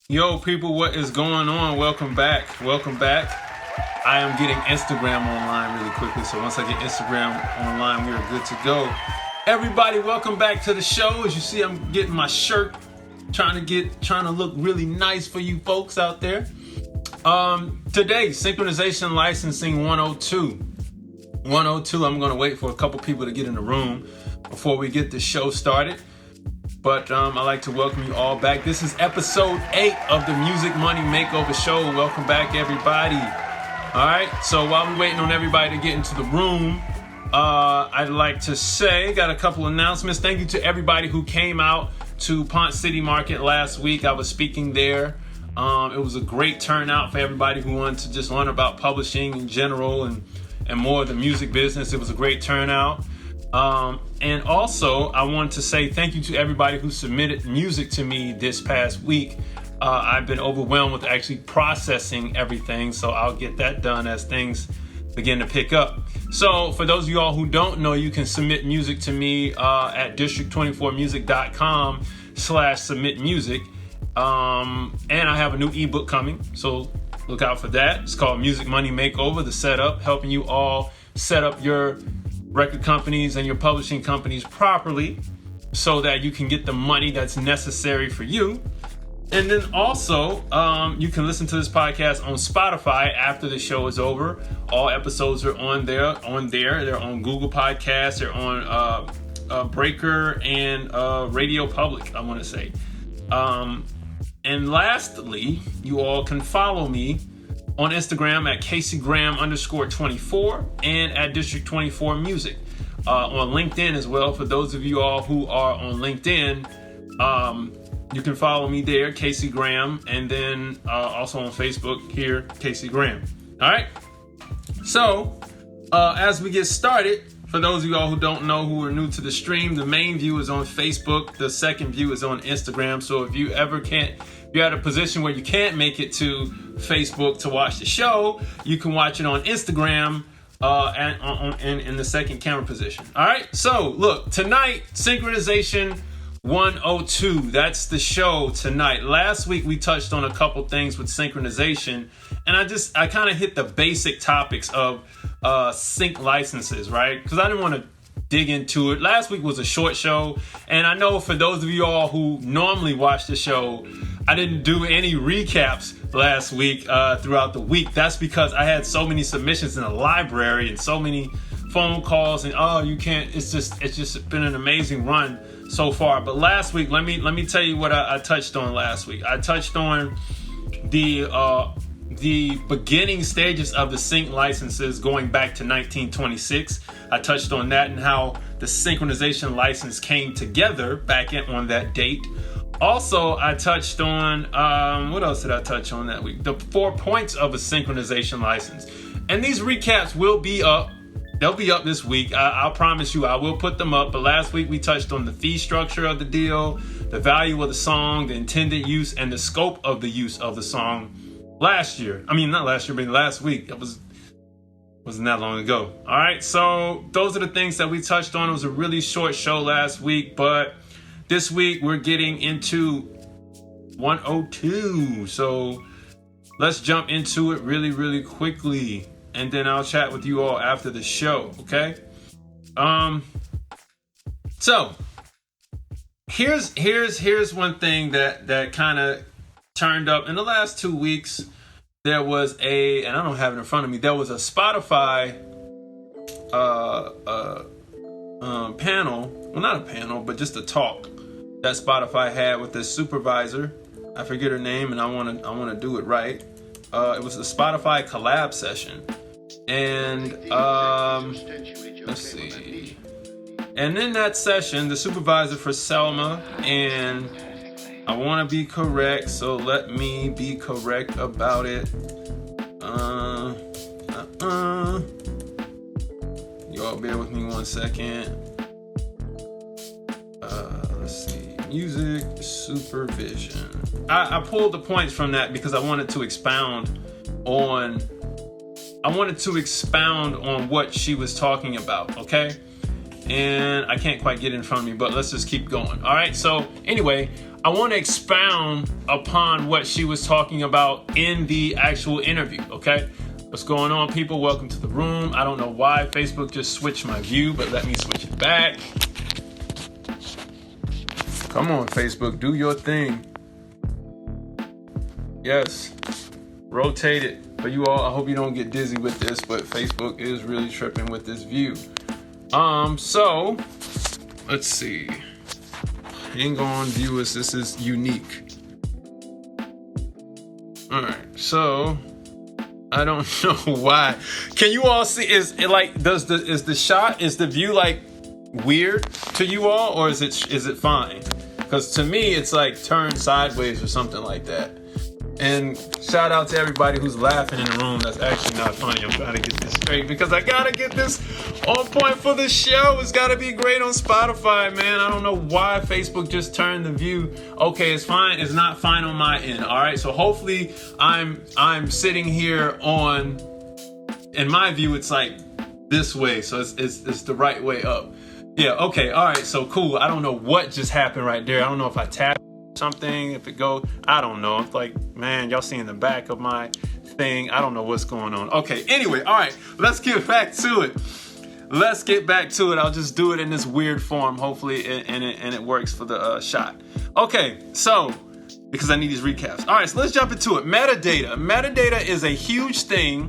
Yo, people, what is going on? Welcome back. Welcome back. I am getting Instagram online really quickly, so once I get Instagram online, we are good to go. Everybody, welcome back to the show. As you see, I'm getting my shirt, trying to look really nice for you folks out there. Today, Synchronization Licensing 102. 102, I'm going to wait for a couple people to get in the room before we get the show started. But I'd like to welcome you all back. This is episode 8 of the Music Money Makeover Show. Welcome back, everybody. All right, so while we're waiting on everybody to get into the room, I'd like to say, got a couple announcements. Thank you to everybody who came out to Ponce City Market last week. I was speaking there. It was a great turnout for everybody who wanted to just learn about publishing in general and more of the music business. It was a great turnout. And also, I want to say thank you to everybody who submitted music to me this past week. I've been overwhelmed with actually processing everything, so I'll get that done as things begin to pick up. So for those of you all who don't know, you can submit music to me at district24music.com/submit music. And I have a new ebook coming, so look out for that. It's called Music Money Makeover, the setup, helping you all set up your record companies and your publishing companies properly so that you can get the money that's necessary for you. And then also, you can listen to this podcast on Spotify after the show is over. All episodes are on there. They're on Google Podcasts. They're on Breaker and Radio Public, I want to say. And lastly, you all can follow me on Instagram at CaseyGraham_24 and at District24Music. On LinkedIn as well. For those of you all who are on LinkedIn, you can follow me there, Casey Graham, and then also on Facebook here, Casey Graham. All right. So as we get started, for those of you all who don't know, who are new to the stream, the main view is on Facebook. The second view is on Instagram. So if you're at a position where you can't make it to Facebook to watch the show, you can watch it on Instagram and in the second camera position. All right. So look, tonight, Synchronization 102. That's the show tonight. Last week we touched on a couple things with synchronization, and I kind of hit the basic topics of sync licenses, right? Because I didn't want to dig into it. Last week was a short show, and I know for those of you all who normally watch the show, I didn't do any recaps last week throughout the week. That's because I had so many submissions in the library and so many phone calls, and you can't. It's just been an amazing run so far. But last week, let me tell you what I touched on last week. I touched on the beginning stages of the sync licenses going back to 1926. I touched on that and how the synchronization license came together back on that date. Also, I touched on, what else did I touch on that week? The 4 points of a synchronization license. And these recaps will be up. They'll be up this week. I'll promise you I will put them up. But last week we touched on the fee structure of the deal, the value of the song, the intended use, and the scope of the use of the song last year. I mean, not last year, but last week. It wasn't that long ago. All right, so those are the things that we touched on. It was a really short show last week, but this week we're getting into 102. So let's jump into it really, really quickly. And then I'll chat with you all after the show, okay? So here's one thing that kind of turned up in the last 2 weeks. There was and I don't have it in front of me. There was a Spotify panel. Well, not a panel, but just a talk that Spotify had with the supervisor. I forget her name, and I want to do it right. It was the Spotify collab session. And let's see. And in that session, the supervisor for Selma, and I want to be correct, so let me be correct about it. Y'all bear with me 1 second. Let's see. Music supervision. I pulled the points from that because I wanted to expound on what she was talking about, okay? and I can't quite get it in front of me, but let's just keep going. All right, so anyway, I want to expound upon what she was talking about in the actual interview, okay? What's going on, people? Welcome to the room. I don't know why Facebook just switched my view, but let me switch it back. Come on, Facebook, do your thing. Yes, rotate it. For you all, I hope you don't get dizzy with this, but Facebook is really tripping with this view. So let's see. Hang on, viewers, this is unique. All right, so I don't know why. Can you all see? Is it like is the view like weird to you all, or is it fine? Because to me, it's like turned sideways or something like that. And shout out to everybody who's laughing in the room. That's actually not funny. I'm trying to get this straight because I gotta get this on point for the show. It's gotta be great on Spotify, man. I don't know why Facebook just turned the view. Okay, it's fine. It's not fine on my end. All right. So hopefully I'm sitting here on, in my view, it's like this way. So it's the right way up. Yeah. Okay. All right. So cool. I don't know what just happened right there. I don't know if I tapped something, if it go, I don't know. It's like, man, y'all seeing the back of my thing. I don't know what's going on. Okay, anyway, all right, let's get back to it. I'll just do it in this weird form, hopefully, and it works for the shot. Okay, so because I need these recaps. All right, so let's jump into it. Metadata is a huge thing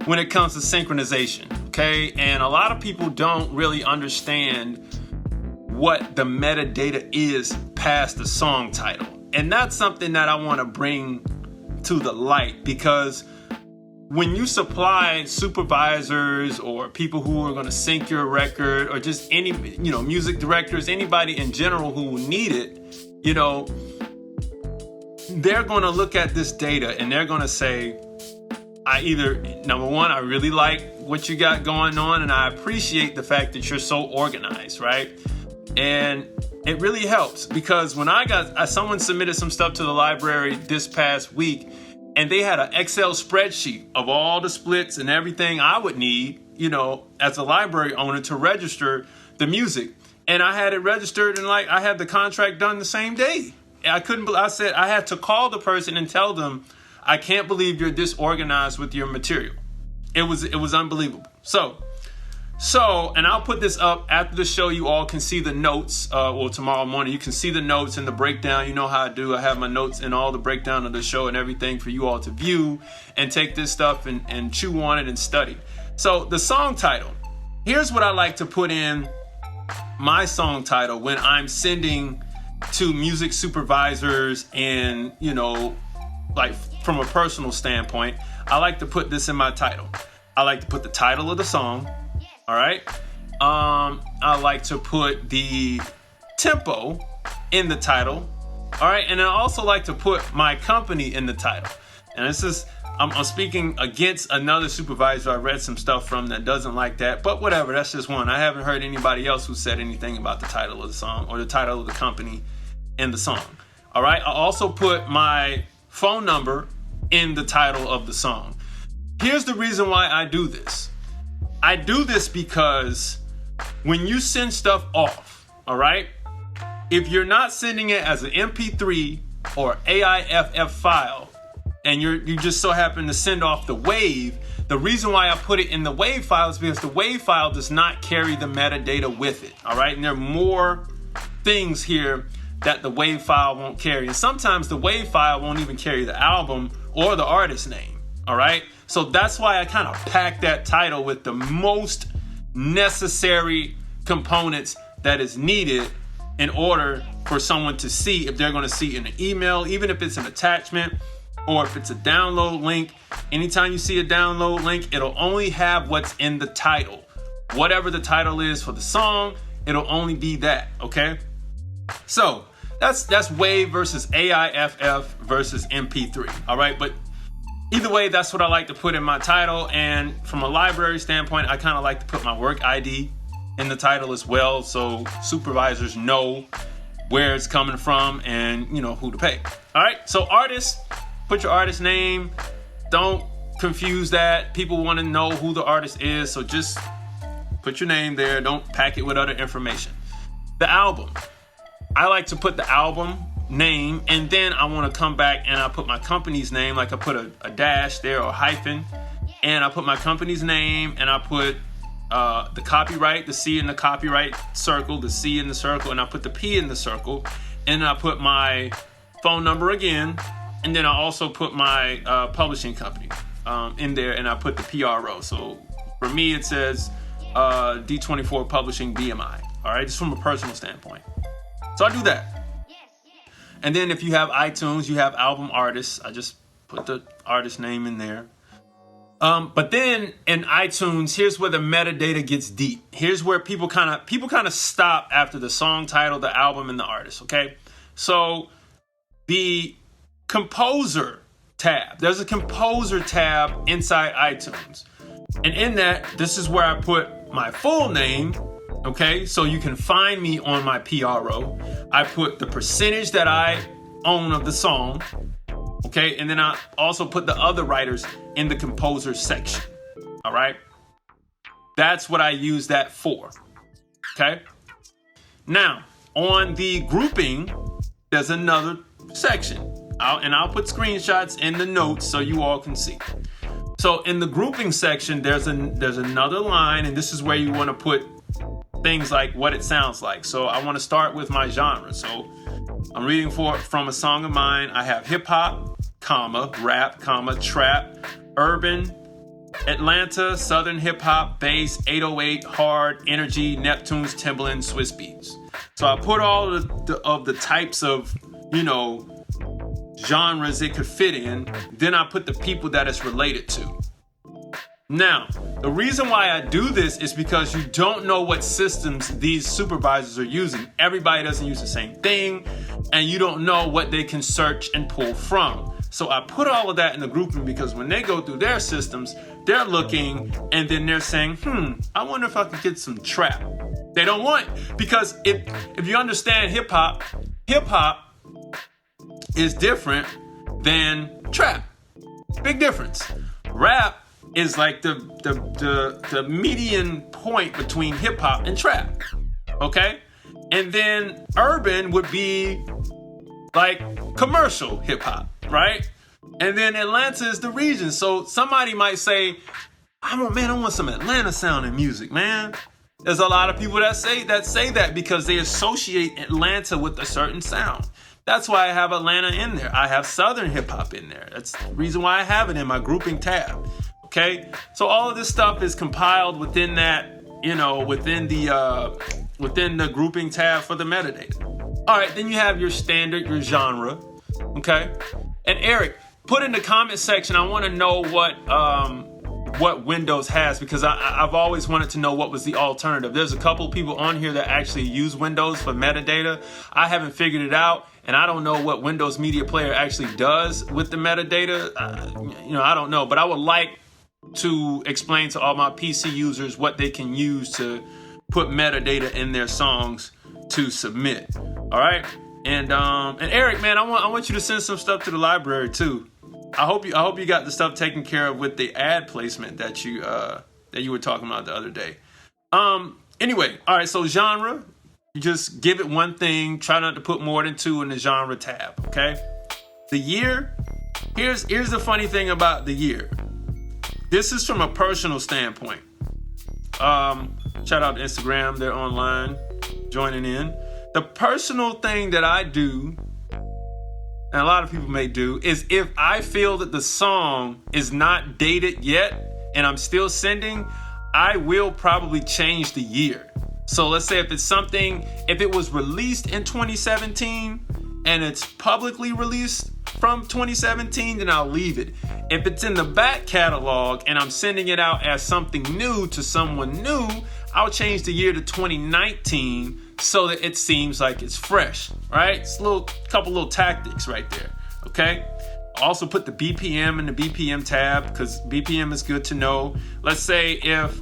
when it comes to synchronization. Okay, and a lot of people don't really understand what the metadata is past the song title. And that's something that I want to bring to the light, because when you supply supervisors or people who are going to sync your record, or just any, music directors, anybody in general who need it, they're going to look at this data and they're going to say, number one, I really like what you got going on, and I appreciate the fact that you're so organized, right? And it really helps, because when someone submitted some stuff to the library this past week, and they had an Excel spreadsheet of all the splits and everything I would need, as a library owner to register the music. And I had it registered, and I had the contract done the same day. I had to call the person and tell them, I can't believe you're disorganized with your material. It was unbelievable. So, and I'll put this up after the show. You all can see the notes, tomorrow morning. You can see the notes and the breakdown. You know how I do. I have my notes and all the breakdown of the show and everything for you all to view and take this stuff and chew on it and study. So the song title. Here's what I like to put in my song title when I'm sending to music supervisors and, from a personal standpoint. I like to put this in my title. I like to put the title of the song. All right. I like to put the tempo in the title. All right. And I also like to put my company in the title. And this is, I'm speaking against another supervisor I read some stuff from that doesn't like that, but whatever. That's just one. I haven't heard anybody else who said anything about the title of the song or the title of the company in the song. All right. I also put my phone number in the title of the song. Here's the reason why I do this. I do this because when you send stuff off, all right, if you're not sending it as an MP3 or AIFF file, and you just so happen to send off the WAV, the reason why I put it in the WAV file is because the WAV file does not carry the metadata with it, all right? And there are more things here that the WAV file won't carry. And sometimes the WAV file won't even carry the album or the artist name, all right? So that's why I kind of pack that title with the most necessary components that is needed in order for someone to see, if they're going to see in an email, even if it's an attachment or if it's a download link. Anytime you see a download link, it'll only have what's in the title. Whatever the title is for the song, it'll only be that, okay? So that's WAV versus AIFF versus MP3, all right? But either way, that's what I like to put in my title. And from a library standpoint, I kind of like to put my work ID in the title as well, so supervisors know where it's coming from and who to pay. All right, so artists, put your artist name. Don't confuse that. People want to know who the artist is, so just Put your name there. Don't pack it with other information. The album. I like to put the album name, and then I want to come back and I put my company's name, like I put a dash there or a hyphen, and I put my company's name, and I put the copyright, the C in the copyright circle, the C in the circle, and I put the P in the circle, and I put my phone number again, and then I also put my publishing company in there, and I put the PRO. So for me, it says D24 Publishing BMI. All right, just from a personal standpoint. So I do that. And then if you have iTunes, you have album artists. I just put the artist name in there. But then in iTunes, here's where the metadata gets deep. Here's where people kind of stop after the song title, the album, and the artist. Okay, so the composer tab. There's a composer tab inside iTunes, and in that, this is where I put my full name. Okay, so you can find me on my PRO. I put the percentage that I own of the song. Okay, and then I also put the other writers in the composer section. All right, that's what I use that for. Okay, now on the grouping, there's another section, and I'll put screenshots in the notes so you all can see. So in the grouping section, there's another line, and this is where you want to put things like what it sounds like. So I want to start with my genre. So I'm reading from a song of mine. I have hip hop, comma, rap, comma, trap, urban, Atlanta, southern hip hop, bass, 808, hard, energy, Neptunes, Timbaland, Swiss beats. So I put all of the types of, genres it could fit in. Then I put the people that it's related to. Now, the reason why I do this is because you don't know what systems these supervisors are using. Everybody doesn't use the same thing, and you don't know what they can search and pull from. So I put all of that in the grouping because when they go through their systems, they're looking and then they're saying, I wonder if I could get some trap. They don't want, because if you understand hip hop is different than trap. Big difference. Rap is like the median point between hip hop and trap. Okay? And then urban would be like commercial hip hop, right? And then Atlanta is the region. So somebody might say, I want some Atlanta sounding music, man. There's a lot of people that say that because they associate Atlanta with a certain sound. That's why I have Atlanta in there. I have Southern hip hop in there. That's the reason why I have it in my grouping tab. Okay, so all of this stuff is compiled within that, within the grouping tab for the metadata. All right, then you have your standard, your genre. Okay, and Eric, put in the comment section. I want to know what Windows has, because I've always wanted to know what was the alternative. There's a couple people on here that actually use Windows for metadata. I haven't figured it out, and I don't know what Windows Media Player actually does with the metadata. I don't know, but I would like to explain to all my PC users what they can use to put metadata in their songs to submit. All right, and Eric, man, I want you to send some stuff to the library too. I hope you got the stuff taken care of with the ad placement that you were talking about the other day. Anyway, all right. So genre, you just give it one thing. Try not to put more than two in the genre tab. Okay. The year. Here's the funny thing about the year. This is from a personal standpoint. Shout out to Instagram. They're online, joining in. The personal thing that I do, and a lot of people may do, is if I feel that the song is not dated yet and I'm still sending, I will probably change the year. So let's say if it was released in 2017 and it's publicly released from 2017, then I'll leave it. If it's in the back catalog and I'm sending it out as something new to someone new, I'll change the year to 2019 so that it seems like it's fresh, right? It's a couple little tactics right there, okay? Also put the BPM in the BPM tab because BPM is good to know. Let's say if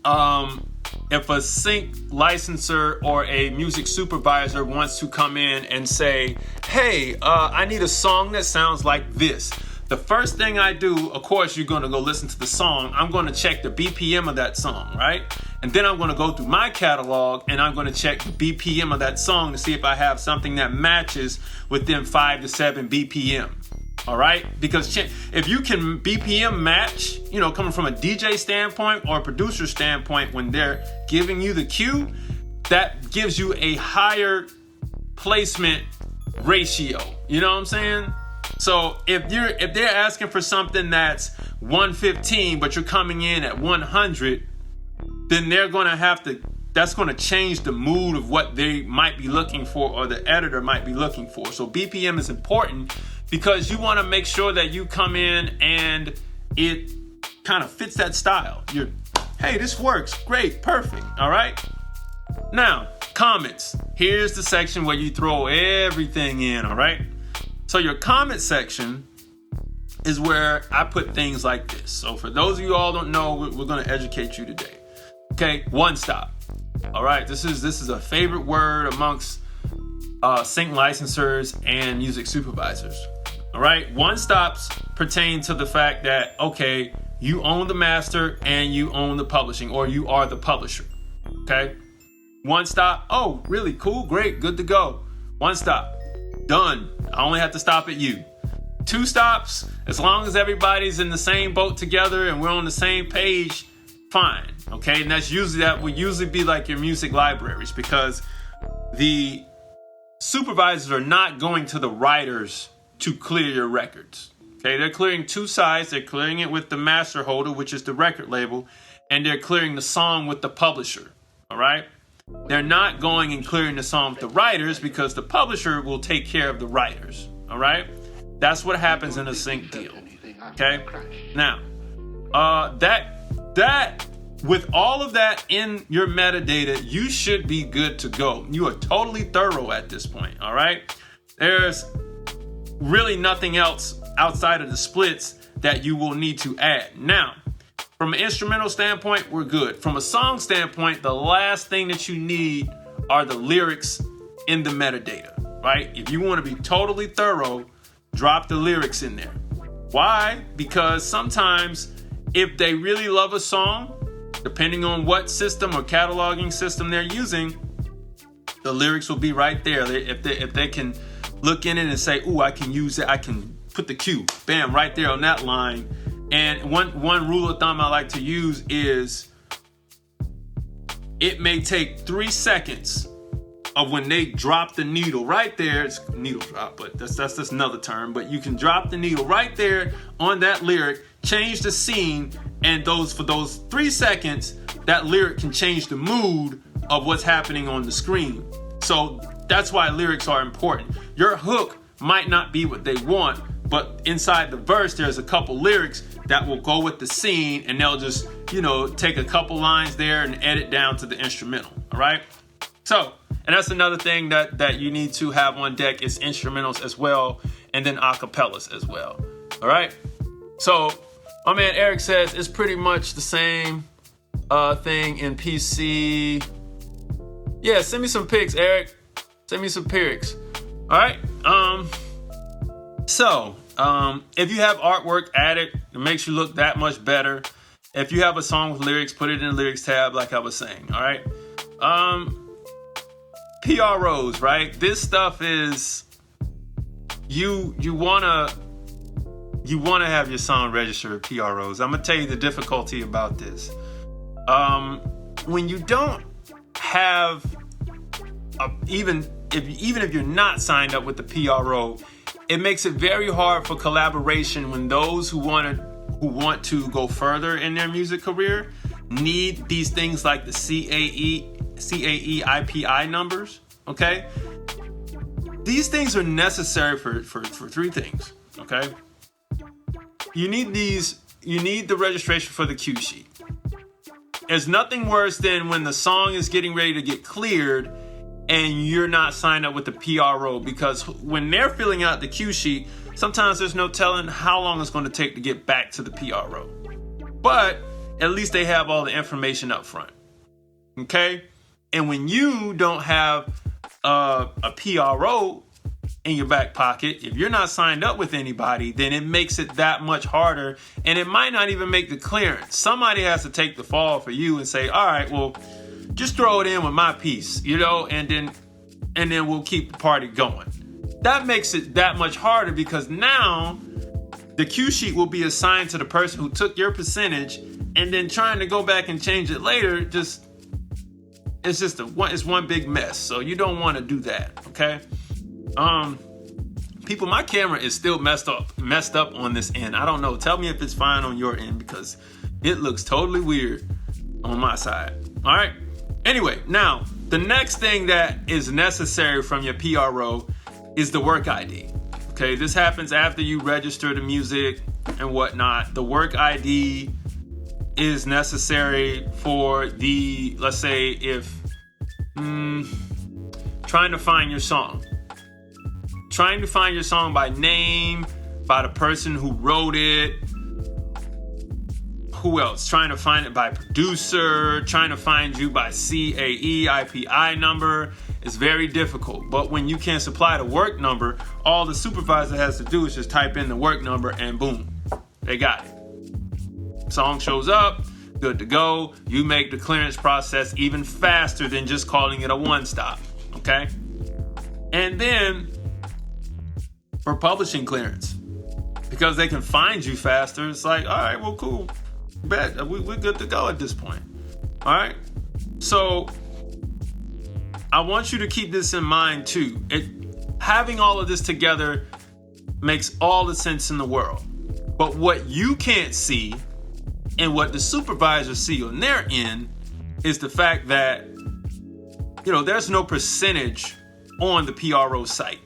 a sync licensor or a music supervisor wants to come in and say, hey, I need a song that sounds like this, the first thing I do, of course, you're going to go listen to the song. I'm going to check the BPM of that song, right? And then I'm going to go through my catalog and I'm going to check the BPM of that song to see if I have something that matches within 5 to 7 BPM. All right? Because if you can BPM match, coming from a DJ standpoint or a producer standpoint, when they're giving you the cue, that gives you a higher placement ratio. You know what I'm saying? So if they're asking for something that's 115, but you're coming in at 100, then that's going to change the mood of what they might be looking for or the editor might be looking for. So BPM is important because you want to make sure that you come in and it kind of fits that style. Hey, this works. Great. Perfect. All right. Now, comments. Here's the section where you throw everything in. All right. So your comment section is where I put things like this. So for those of you all don't know, we're going to educate you today. Okay, one stop. All right, this is a favorite word amongst sync licensors and music supervisors. All right, one stops pertain to the fact that, okay, you own the master and you own the publishing, or you are the publisher. Okay, one stop. Oh, really cool, great, good to go. One stop. Done. I only have to stop at you. Two stops, as long as everybody's in the same boat together and we're on the same page, fine. Okay, and that would usually be like your music libraries, because the supervisors are not going to the writers to clear your records. Okay, they're clearing two sides. They're clearing it with the master holder, which is the record label, and they're clearing the song with the publisher. All right. They're not going and clearing the song with the writers, because the publisher will take care of the writers. All right. That's what happens in a sync deal. Okay. Now, that with all of that in your metadata, you should be good to go. You are totally thorough at this point. All right. There's really nothing else outside of the splits that you will need to add. Now, from an instrumental standpoint, we're good. From a song standpoint, the last thing that you need are the lyrics in the metadata, right? If you want to be totally thorough, drop the lyrics in there. Why? Because sometimes if they really love a song, depending on what system or cataloging system they're using, the lyrics will be right there. If they can look in it and say, ooh, I can use it, I can put the cue, bam, right there on that line. And one rule of thumb I like to use is it may take 3 seconds of when they drop the needle right there. It's needle drop, but that's another term. But you can drop the needle right there on that lyric, change the scene, and for those 3 seconds, that lyric can change the mood of what's happening on the screen. So that's why lyrics are important. Your hook might not be what they want, but inside the verse, there's a couple lyrics that will go with the scene, and they'll just, take a couple lines there and edit down to the instrumental. All right. So, and that's another thing that you need to have on deck is instrumentals as well, and then acapellas as well. All right. So, my man Eric says it's pretty much the same thing in PC. Yeah, send me some pics, Eric. Send me some pics. All right. So, if you have artwork, add it. It makes you look that much better. If you have a song with lyrics, put it in the lyrics tab, like I was saying. All right. PROs, right? This stuff is you wanna have your song registered with PROs. I'm gonna tell you the difficulty about this. When you don't have even if you're not signed up with the PRO, it makes it very hard for collaboration when those who want to go further in their music career need these things like the CAE IPI numbers. Okay, these things are necessary for 3 things. Okay, you need these. You need the registration for the cue sheet. There's nothing worse than when the song is getting ready to get cleared and you're not signed up with the PRO, because when they're filling out the cue sheet, sometimes there's no telling how long it's going to take to get back to the PRO. But at least they have all the information up front. Okay? And when you don't have a PRO in your back pocket. If you're not signed up with anybody, then it makes it that much harder, and it might not even make the clearance. Somebody has to take the fall for you and say, all right, well, just throw it in with my piece, and then we'll keep the party going. That makes it that much harder, because now the cue sheet will be assigned to the person who took your percentage, and then trying to go back and change it later, it's one big mess. So you don't want to do that, okay? People, my camera is still messed up on this end. I don't know. Tell me if it's fine on your end, because it looks totally weird on my side. All right. Anyway, now the next thing that is necessary from your PRO is the work ID. Okay, this happens after you register the music and whatnot. The work ID is necessary for let's say if trying to find your song. Trying to find your song by name, by the person who wrote it. Who else? Trying to find it by producer, trying to find you by CAE, IPI number is very difficult. But when you can supply the work number, all the supervisor has to do is just type in the work number and boom, they got it. Song shows up, good to go. You make the clearance process even faster than just calling it a one-stop, okay? And then for publishing clearance, because they can find you faster, it's like, all right, well, cool. Bet we're good to go at this point. All right. So I want you to keep this in mind too. Having all of this together makes all the sense in the world. But what you can't see and what the supervisors see on their end is the fact that, there's no percentage on the PRO site,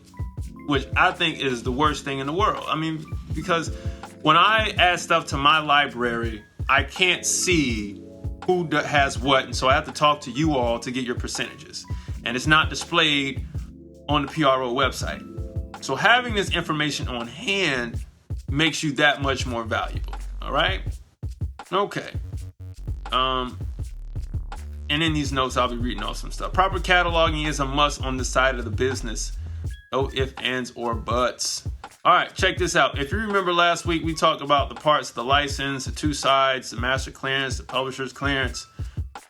which I think is the worst thing in the world. I mean, because when I add stuff to my library, I can't see who has what, and so I have to talk to you all to get your percentages. And it's not displayed on the PRO website. So having this information on hand makes you that much more valuable. All right? Okay. And in these notes, I'll be reading off some stuff. Proper cataloging is a must on the side of the business. No ifs, ands, or buts. All right, check this out. If you remember last week, we talked about the parts of the license, the two sides, the master clearance, the publisher's clearance.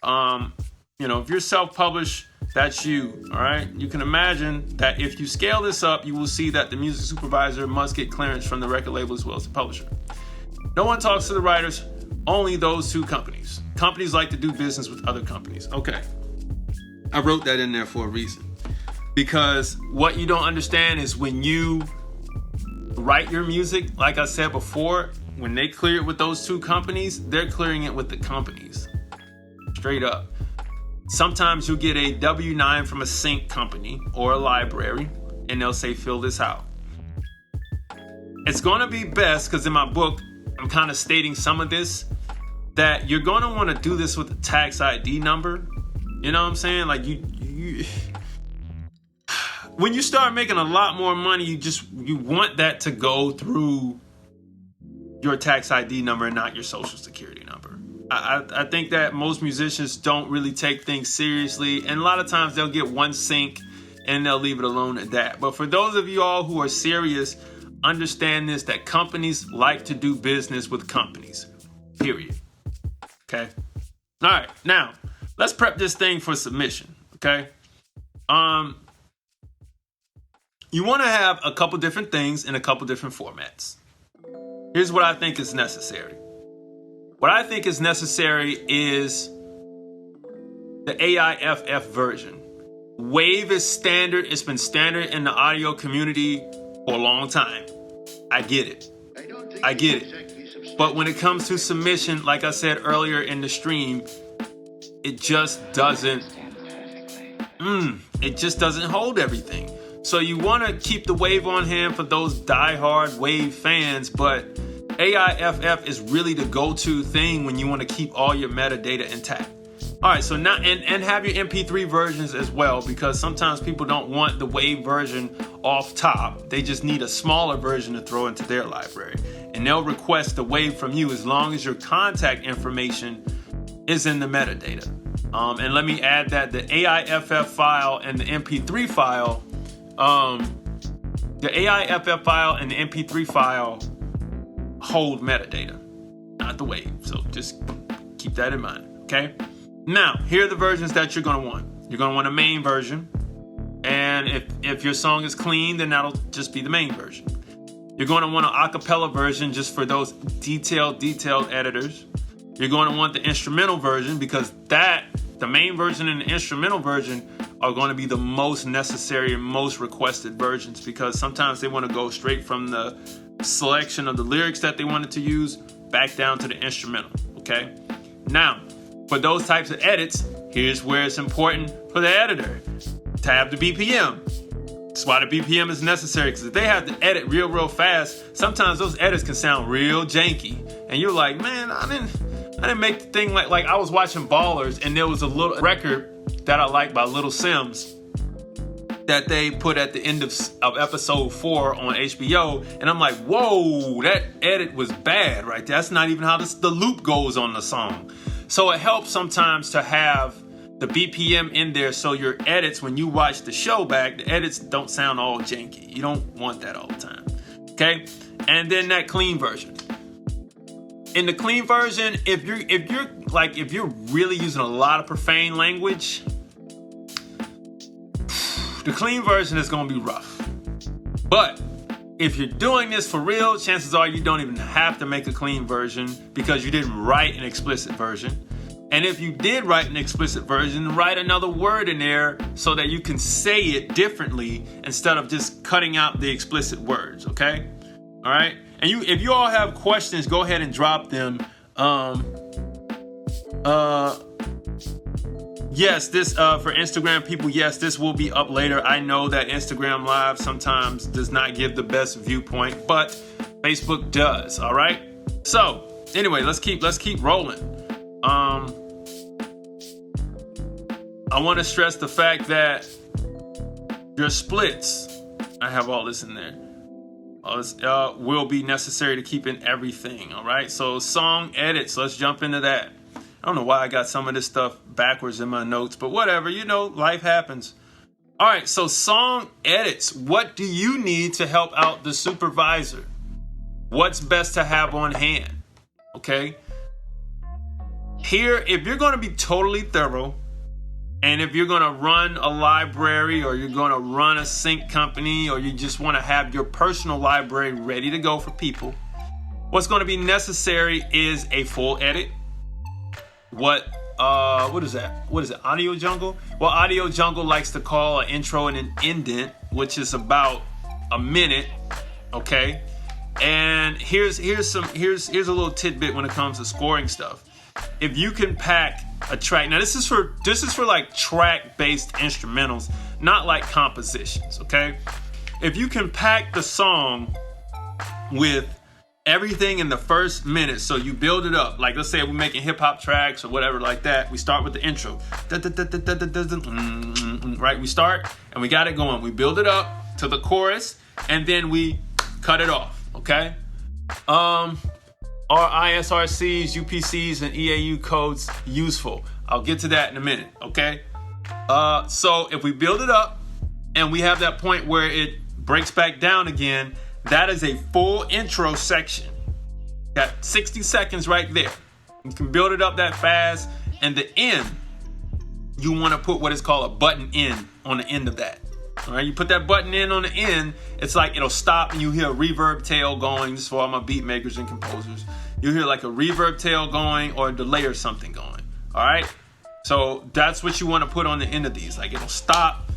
If you're self-published, that's you, all right? You can imagine that if you scale this up, you will see that the music supervisor must get clearance from the record label as well as the publisher. No one talks to the writers, only those two companies. Companies like to do business with other companies. Okay, I wrote that in there for a reason. Because what you don't understand is when you write your music, like I said before, when they clear it with those two companies, they're clearing it with the companies. Straight up. Sometimes you'll get a W-9 from a sync company or a library, and they'll say, fill this out. It's going to be best, because in my book, I'm kind of stating some of this, that you're going to want to do this with the tax ID number. You know what I'm saying? Like you when you start making a lot more money, you want that to go through your tax ID number and not your social security number. I think that most musicians don't really take things seriously, and a lot of times they'll get one sync and they'll leave it alone at that. But for those of you all who are serious, understand this, that companies like to do business with companies, period. Okay? All right, now let's prep this thing for submission, okay? You want to have a couple different things in a couple different formats. Here's what I think is necessary. What I think is necessary is the AIFF version. WAV is standard. It's been standard in the audio community for a long time. I get it. But when it comes to submission, like I said earlier in the stream, it just doesn't hold everything. So you want to keep the WAV on hand for those diehard WAV fans, but AIFF is really the go-to thing when you want to keep all your metadata intact. All right, so now and have your MP3 versions as well, because sometimes people don't want the WAV version off top. They just need a smaller version to throw into their library, and they'll request the WAV from you as long as your contact information is in the metadata. And let me add that the AIFF file and the MP3 file The AIFF file and the MP3 file hold metadata, not the WAV. So just keep that in mind, okay? Now, here are the versions that you're gonna want. You're gonna want a main version. And if your song is clean, then that'll just be the main version. You're going to want an acapella version just for those detailed editors. You're going to want the instrumental version because the main version and the instrumental version are going to be the most necessary and most requested versions because sometimes they want to go straight from the selection of the lyrics that they wanted to use back down to the instrumental, okay? Now, for those types of edits, here's where it's important for the editor to have the BPM. That's why the BPM is necessary, because if they have to edit real fast, sometimes those edits can sound real janky. And you're like, man, I didn't make the thing like I was watching Ballers, and there was a little record that I liked by Little Sims that they put at the end of episode 4 on HBO, and I'm like, whoa, that edit was bad right there. That's not even how the loop goes on the song. So it helps sometimes to have the BPM in there so your edits, when you watch the show back, the edits don't sound all janky. You don't want that all the time, okay? And then that clean version. In the clean version, if you're really using a lot of profane language, the clean version is going to be rough. But if you're doing this for real, chances are you don't even have to make a clean version because you didn't write an explicit version. And if you did write an explicit version, write another word in there so that you can say it differently instead of just cutting out the explicit words, okay? All right? And if you all have questions, go ahead and drop them. Yes, this for Instagram people, yes, this will be up later. I know that Instagram Live sometimes does not give the best viewpoint, but Facebook does, all right? So, anyway, let's keep rolling. I want to stress the fact that your splits, I have all this in there, all this will be necessary to keep in everything, all right? So song edits, let's jump into that. I don't know why I got some of this stuff backwards in my notes, but whatever, life happens. All right, so song edits, what do you need to help out the supervisor? What's best to have on hand, okay? Here, if you're going to be totally thorough, and if you're going to run a library or you're going to run a sync company or you just want to have your personal library ready to go for people, what's going to be necessary is a full edit. What is that? What is it? Audio Jungle? Well, Audio Jungle likes to call an intro and an indent, which is about a minute, okay? And here's a little tidbit when it comes to scoring stuff. If you can pack a track, now this is for like track-based instrumentals, not like compositions, okay? If you can pack the song with everything in the first minute, so you build it up, like let's say we're making hip-hop tracks or whatever like that, we start with the intro, right? We start and we got it going. We build it up to the chorus and then we cut it off, okay? Are ISRCs, UPCs, and EAU codes useful? I'll get to that in a minute, okay? So if we build it up and we have that point where it breaks back down again, that is a full intro section. Got 60 seconds right there. You can build it up that fast. And the end, you want to put what is called a button in on the end of that. All right, you put that button in on the end, it's like it'll stop and you hear a reverb tail going. This is for all my beat makers and composers. You hear like a reverb tail going or a delay or something going. All right, so that's what you want to put on the end of these. Like it'll stop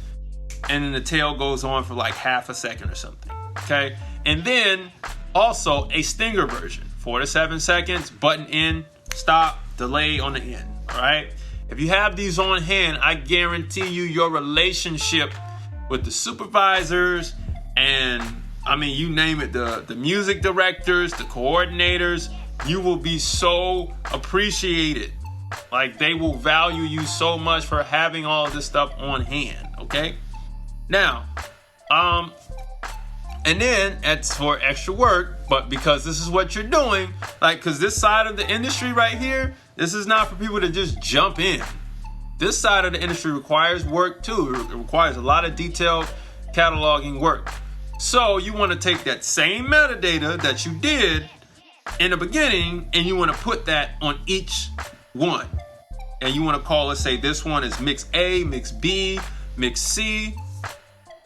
and then the tail goes on for like half a second or something. Okay, and then also a stinger version, 4 to 7 seconds, button in, stop, delay on the end. All right, if you have these on hand, I guarantee you your relationship with the supervisors and you name it, the music directors, the coordinators, you will be so appreciated. Like they will value you so much for having all of this stuff on hand, okay? Now, and then it's for extra work, but because this is what you're doing, like, because this side of the industry right here, this is not for people to just jump in. This side of the industry requires work too. It requires a lot of detailed cataloging work. So you want to take that same metadata that you did in the beginning, and you want to put that on each one. And you want to call it, say this one is mix A, mix B, mix C,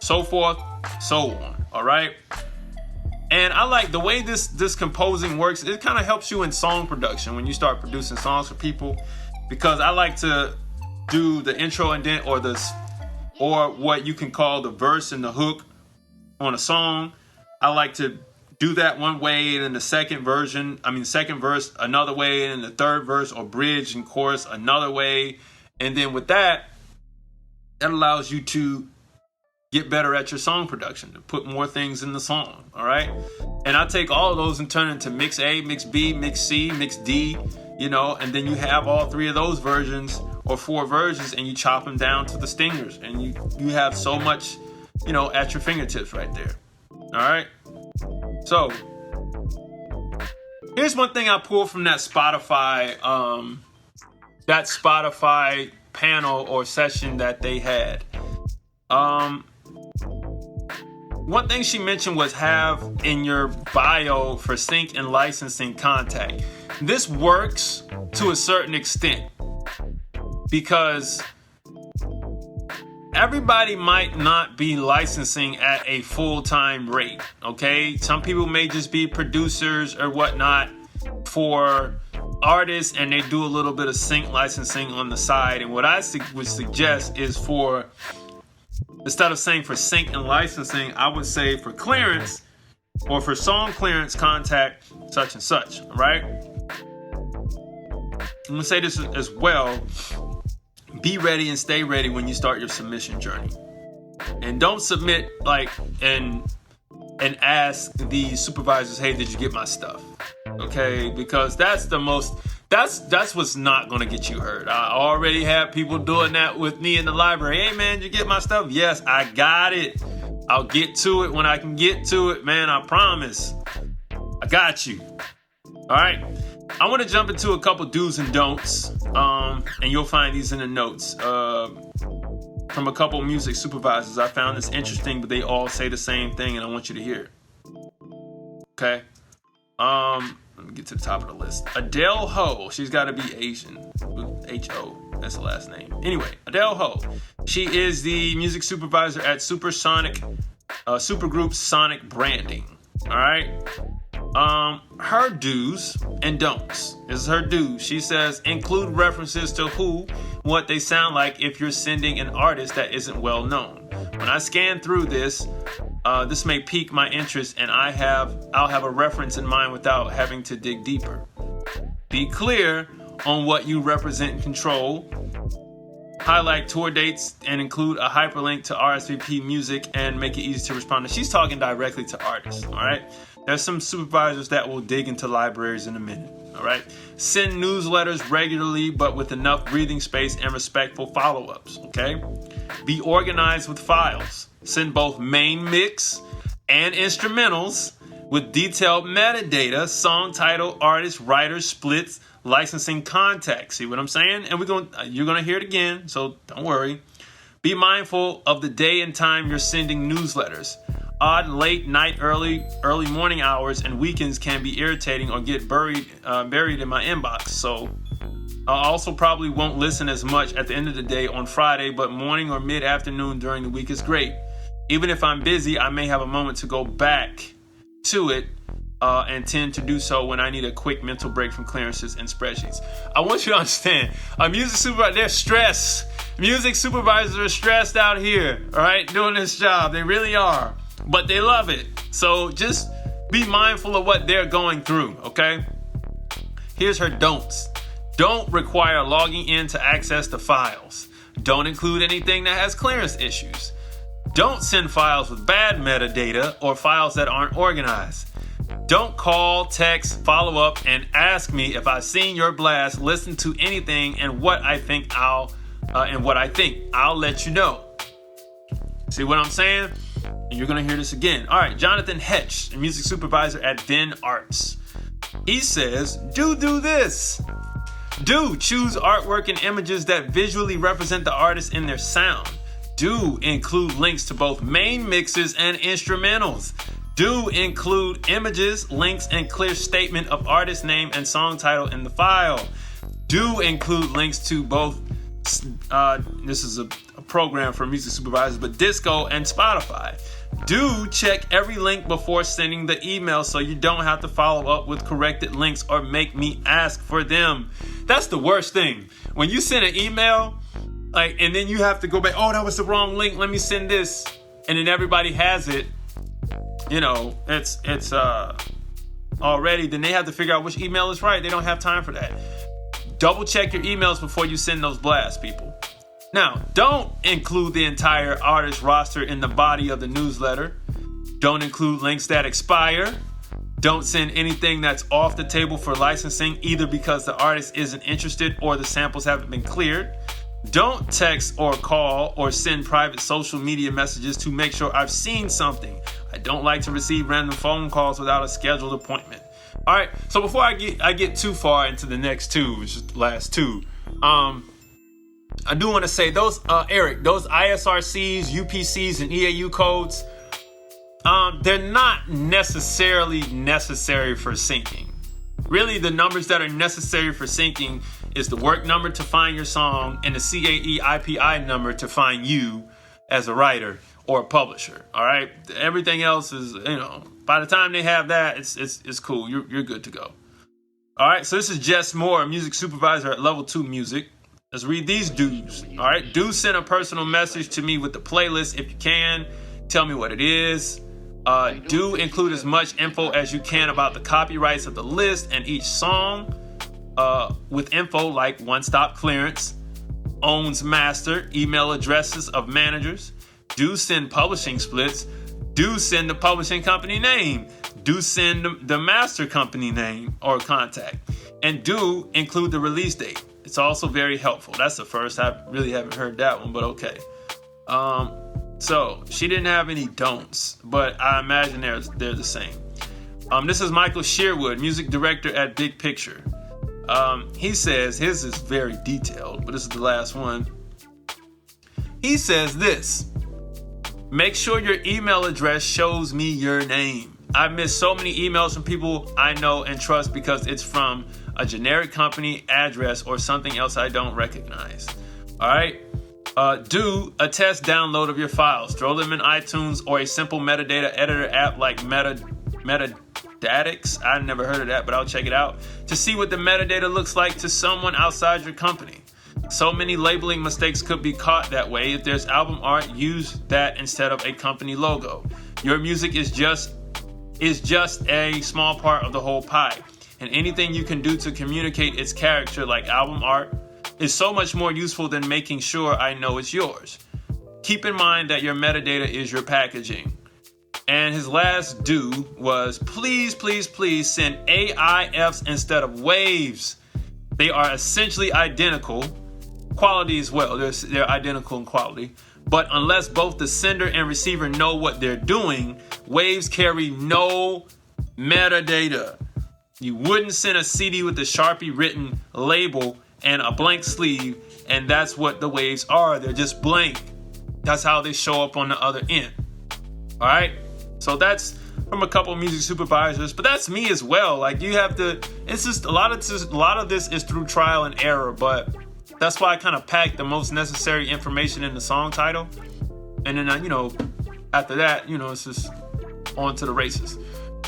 so forth, so on. All right. And I like the way this composing works. It kind of helps you in song production when you start producing songs for people, because I like to do the intro and then or what you can call the verse and the hook on a song. I like to do that one way, and then the second verse another way, and the third verse or bridge and chorus another way. And then with that allows you to get better at your song production, to put more things in the song. All right. And I take all of those and turn into mix A, mix B, mix C, mix D, and then you have all three of those versions or four versions, and you chop them down to the stingers, and you have so much, at your fingertips right there. All right. So here's one thing I pulled from that Spotify panel or session that they had. One thing she mentioned was have in your bio for sync and licensing contact. This works to a certain extent because everybody might not be licensing at a full-time rate, okay? Some people may just be producers or whatnot for artists, and they do a little bit of sync licensing on the side. And what I would suggest is instead of saying for sync and licensing, I would say for clearance or for song clearance, contact such and such, all right? I'm going to say this as well. Be ready and stay ready when you start your submission journey. And don't submit and ask the supervisors, hey, did you get my stuff? Okay, because that's what's not going to get you heard. I already have people doing that with me in the library. Hey, man, did you get my stuff? Yes, I got it. I'll get to it when I can get to it, man. I promise. I got you. All right. I want to jump into a couple do's and don'ts, and you'll find these in the notes from a couple music supervisors. I found this interesting, but they all say the same thing, and I want you to hear it. Okay. Let me get to the top of the list. Adele Ho. She's got to be Asian. H-O. That's the last name. Anyway, Adele Ho. She is the music supervisor at Supergroup Sonic Branding. All right. Her do's and don'ts. This is her do's. She says, include references to what they sound like if you're sending an artist that isn't well known. When I scan through this may pique my interest, and I'll have a reference in mind without having to dig deeper. Be clear on what you represent and control. Highlight tour dates and include a hyperlink to RSVP music and make it easy to respond. She's talking directly to artists, all right? There's some supervisors that will dig into libraries in a minute, all right? Send newsletters regularly, but with enough breathing space and respectful follow-ups, okay? Be organized with files. Send both main mix and instrumentals with detailed metadata, song title, artist, writer, splits, licensing contact. See what I'm saying? And you're going to hear it again, so don't worry. Be mindful of the day and time you're sending newsletters. Odd, late night, early morning hours and weekends can be irritating or get buried in my inbox. So I also probably won't listen as much at the end of the day on Friday, but morning or mid-afternoon during the week is great. Even if I'm busy, I may have a moment to go back to it and tend to do so when I need a quick mental break from clearances and spreadsheets. I want you to understand, a music supervisor, they're stressed. Music supervisors are stressed out here, all right, doing this job. They really are, but they love it. So just be mindful of what they're going through, okay? Here's her don'ts. Don't require logging in to access the files. Don't include anything that has clearance issues. Don't send files with bad metadata or files that aren't organized. Don't call, text, follow up, and ask me if I've seen your blast, listen to anything, and what I think. I'll let you know. See what I'm saying? And you're gonna hear this again. All right, Jonathan Hetch, a music supervisor at Venn Arts. He says, do this. Choose artwork and images that visually represent the artist and their sound. Do include links to both main mixes and instrumentals. Do include images, links, and clear statement of artist name and song title in the file. Do include links to both, this is a program for music supervisors, but Disco and Spotify. Do check every link before sending the email so you don't have to follow up with corrected links or make me ask for them. That's the worst thing. When you send an email, and then you have to go back, oh, that was the wrong link, let me send this. And then everybody has it. It's already, then they have to figure out which email is right. They don't have time for that. Double check your emails before you send those blasts, people. Now, don't include the entire artist roster in the body of the newsletter. Don't include links that expire. Don't send anything that's off the table for licensing, either because the artist isn't interested or the samples haven't been cleared. Don't text or call or send private social media messages to make sure I've seen something. I don't like to receive random phone calls without a scheduled appointment. All right, so before I get too far into the next two, which is the last two, I do want to say those, Eric, those ISRCs, UPCs, and EAU codes, they're not necessarily necessary for syncing. Really, the numbers that are necessary for syncing is the work number to find your song and the CAE IPI number to find you as a writer or a publisher. All right, everything else is, by the time they have that, it's cool. You're good to go. All right, so this is Jess Moore, music supervisor at Level 2 Music. Let's read these do's. All right, do send a personal message to me with the playlist if you can. Tell me what it is. Do include as much info as you can about the copyrights of the list and each song, with info like one-stop clearance, owns master, email addresses of managers. Do send publishing splits. Do send the publishing company name. Do send the master company name or contact. And do include the release date. It's also very helpful. That's the first. I really haven't heard that one, but okay. So she didn't have any don'ts, but I imagine they're the same. This is Michael Sherwood, music director at Big Picture. He says, his is very detailed, but this is the last one. He says this: make sure your email address shows me your name. I've missed so many emails from people I know and trust because it's from a generic company address or something else I don't recognize. All right. Do a test download of your files. Throw them in iTunes or a simple metadata editor app like Metadata. I've never heard of that, but I'll check it out to see what the metadata looks like to someone outside your company. So many labeling mistakes could be caught that way. If there's album art, use that instead of a company logo. Your music is just a small part of the whole pie, and anything you can do to communicate its character, like album art, is so much more useful than making sure I know it's yours. Keep in mind that your metadata is your packaging. And his last do was please send AIFs instead of waves. They are essentially identical. Quality as well. They're identical in quality. But unless both the sender and receiver know what they're doing, waves carry no metadata. You wouldn't send a CD with a Sharpie written label and a blank sleeve, and that's what the waves are. They're just blank. That's how they show up on the other end. All right? So that's from a couple of music supervisors, but that's me as well. Like, you have to, it's just a lot of this is through trial and error, but that's why I kind of packed the most necessary information in the song title. And then, after that, it's just on to the races.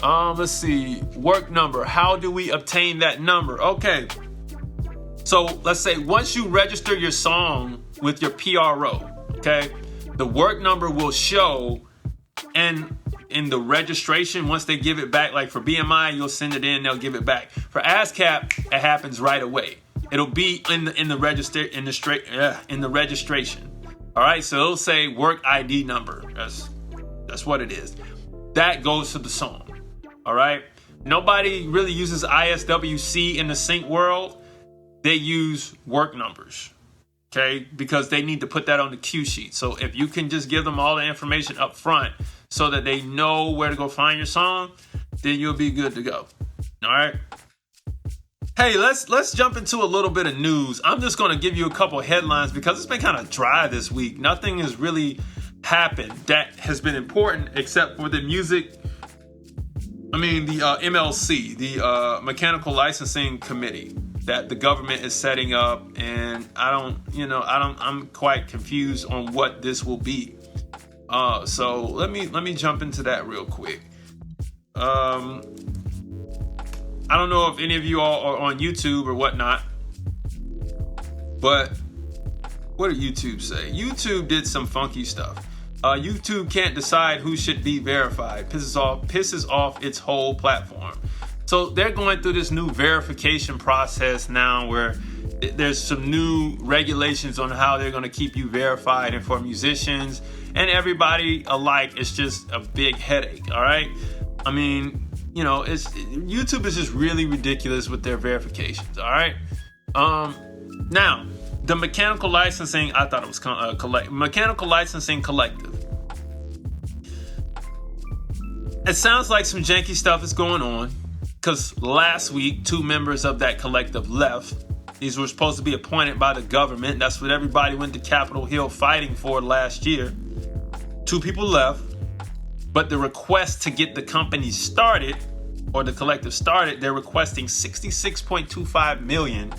Let's see. Work number. How do we obtain that number? Okay. So let's say once you register your song with your PRO, okay, the work number will show, and in the registration, once they give it back, like for BMI, you'll send it in, they'll give it back. For ASCAP, it happens right away. It'll be in the registration. All right, so it'll say work ID number. That's what it is. That goes to the song. All right. Nobody really uses ISWC in the sync world. They use work numbers, okay, because they need to put that on the cue sheet. So if you can just give them all the information up front so that they know where to go find your song, then you'll be good to go. All right. Hey, let's jump into a little bit of news. I'm just going to give you a couple headlines because it's been kind of dry this week. Nothing has really happened that has been important except for the music. I mean, the MLC, the Mechanical Licensing Committee that the government is setting up, and I'm quite confused on what this will be. So let me jump into that real quick. I don't know if any of you all are on YouTube or whatnot, but what did YouTube say? YouTube did some funky stuff. YouTube can't decide who should be verified. Pisses off its whole platform. So they're going through this new verification process now where there's some new regulations on how they're going to keep you verified. And for musicians and everybody alike, it's just a big headache, all right? I mean, YouTube is just really ridiculous with their verifications, all right? Now, the Mechanical Licensing, I thought it was Mechanical Licensing Collective. It sounds like some janky stuff is going on because last week, 2 members of that collective left. These were supposed to be appointed by the government. That's what everybody went to Capitol Hill fighting for last year. 2 people left. But the request to get the company started, or the collective started, they're requesting $66.25 million.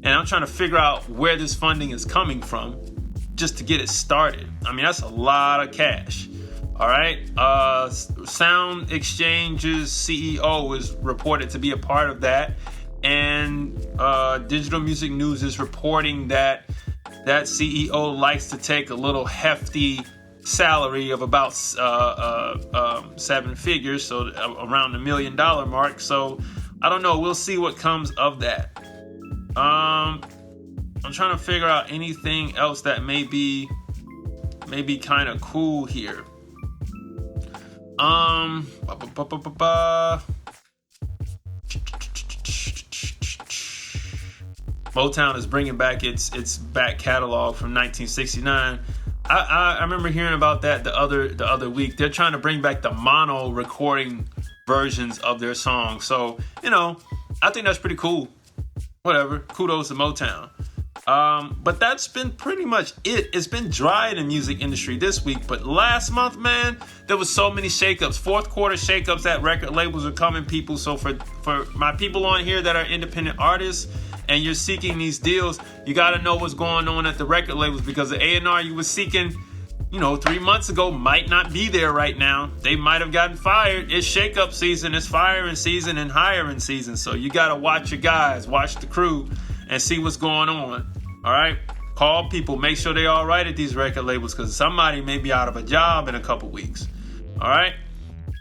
And I'm trying to figure out where this funding is coming from just to get it started. I mean, that's a lot of cash. All right. Sound Exchange's CEO is reported to be a part of that. And Digital Music News is reporting that CEO likes to take a little hefty salary of about 7 figures, so around the $1 million mark. So I don't know. We'll see what comes of that. I'm trying to figure out anything else that may be kind of cool here. Motown is bringing back its back catalog from 1969. I remember hearing about that the other week. They're trying to bring back the mono recording versions of their songs. So, I think that's pretty cool. Whatever. Kudos to Motown. But that's been pretty much it. It's been dry in the music industry this week. But last month, man, there was so many shakeups. Fourth quarter shakeups at record labels are coming, people. So for my people on here that are independent artists, and you're seeking these deals, you got to know what's going on at the record labels, because the A&R you were seeking, 3 months ago might not be there right now. They might have gotten fired. It's shakeup season, it's firing season, and hiring season. So you got to watch your guys, watch the crew, and see what's going on. All right? Call people, make sure they're all right at these record labels, because somebody may be out of a job in a couple weeks. All right?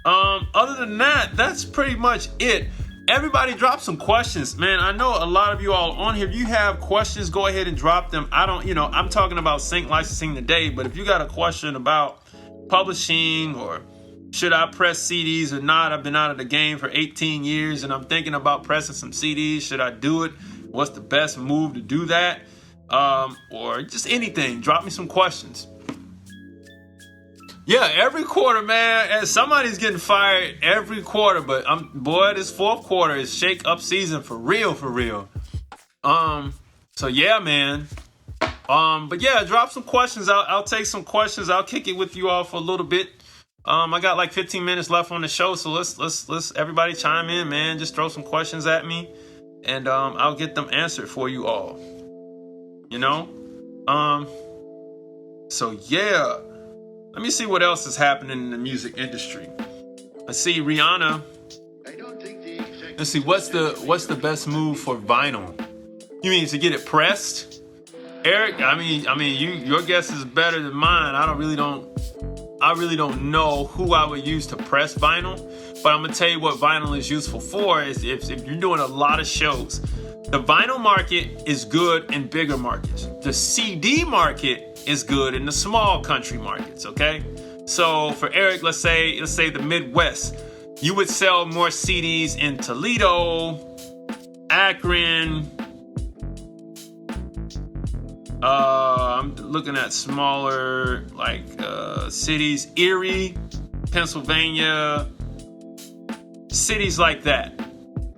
Other than that, that's pretty much it. Everybody drop some questions, man. I know a lot of you all on here. If you have questions, go ahead and drop them. I'm talking about sync licensing today, but if you got a question about publishing or should I press CDs or not, I've been out of the game for 18 years and I'm thinking about pressing some CDs. Should I do it? What's the best move to do that? Or just anything. Drop me some questions. Yeah, every quarter, man, and somebody's getting fired every quarter, but this fourth quarter is shake up season for real. So yeah, man. But yeah, drop some questions. I'll take some questions. I'll kick it with you all for a little bit. I got like 15 minutes left on the show, so let's everybody chime in, man. Just throw some questions at me, and I'll get them answered for you all. So yeah. Let me see what else is happening in the music industry. Let's see, Rihanna. Let's see, what's the best move for vinyl? You mean to get it pressed? Eric, I mean, your guess is better than mine. I really don't know who I would use to press vinyl, but I'm gonna tell you what vinyl is useful for. Is if you're doing a lot of shows. The vinyl market is good in bigger markets. The CD market is good in the small country markets, okay? So for Eric, let's say the Midwest, you would sell more CDs in Toledo, Akron. I'm looking at smaller cities, Erie, Pennsylvania, cities like that.